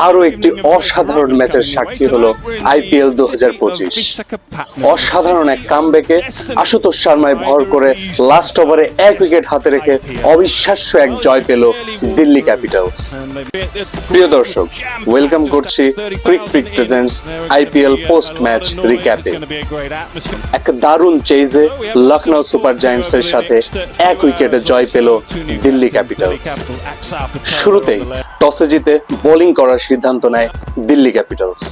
আরো একটি অসাধারণ ম্যাচের সাক্ষী হলো আইপিএল 2025। অসাধারণ এক কামব্যাকে আশুতোষ শর্মায় ভর করে লাস্ট ওভারে 1 উইকেট হাতে রেখে অবিশ্বাস্য এক জয় পেল দিল্লি ক্যাপিটালস। প্রিয় দর্শক, ওয়েলকাম করছি Cric Pick presents IPL post match রিক্যাপে। এক দারুণ চেজে লখনৌ সুপার জায়ান্টসের সাথে 1 উইকেটে জয় পেল দিল্লি ক্যাপিটালস। শুরুতেই টসে জিতে বোলিং করার সিদ্ধান্ত নেয় দিল্লি ক্যাপিটালস।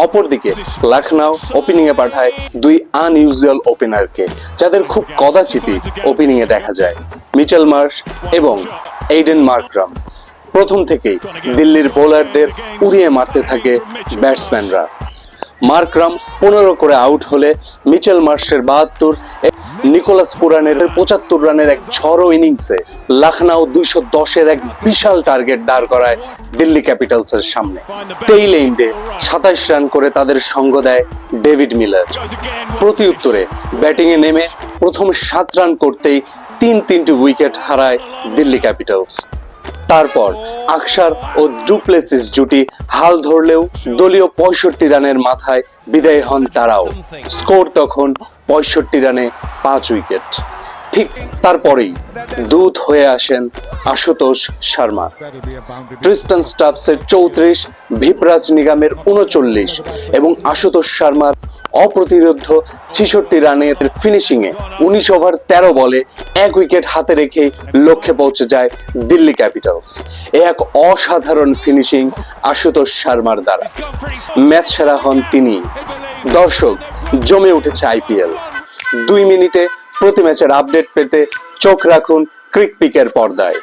অপরদিকে লখনৌ ওপেনিং এ পাঠায় দুই আনইউজুয়াল ওপেনারকে, যাদের খুব কদাচিৎই ওপেনিং এ দেখা যায়, মিচেল মার্শ এবং এইডেন মার্করাম। প্রথম থেকেই দিল্লির বোলারদের উড়িয়ে মারতে থাকে ব্যাটসম্যানরা। মার্করাম 15 করে আউট হলে মিচেল মার্শের 72, নিকোলাস পুরানের 75 রানের এক ঝড়ো ইনিংসে লখনৌ 210 এক বিশাল টার্গেট দাঁড় করায় দিল্লি ক্যাপিটালসের সামনে। টেইল এন্ডে 27 রান করে তাদের সঙ্গ দেয় ডেভিড মিলার। প্রতি উত্তরে ব্যাটিং এ নেমে প্রথম 7 রান করতেই 3টি উইকেট হারায় দিল্লি ক্যাপিটালস। তারপর আকসার ও ডুপ্লেসিস জুটি হাল ধরলেও দলীয় 65 রানের মাথায় বিদায় হন তারাও। স্কোর তখন 65 রানে 5 উইকেট। ঠিক তারপরেই দূত হয়ে আসেন আশুতোষ শর্মা। ট্রিস্টান স্টাবসের 34, ভিপরাজ নিগমের 39 এবং আশুতোষ শর্মার অপ্রতিরোধ্য 66 রানের ফিনিশিং এ 19 ওভার 13 বলে 1 উইকেট হাতে রেখে লক্ষ্যে পৌঁছে যায় দিল্লি ক্যাপিটালস। এক অসাধারণ ফিনিশিং আশুতোষ শর্মার দ্বারা ম্যাচ সেরা হন তিনি। দর্শক, জমে উঠেছে আইপিএল। 2 মিনিটে প্রতি ম্যাচের আপডেট পেতে চোখ রাখুন ক্রিক পিকের পর্দায়।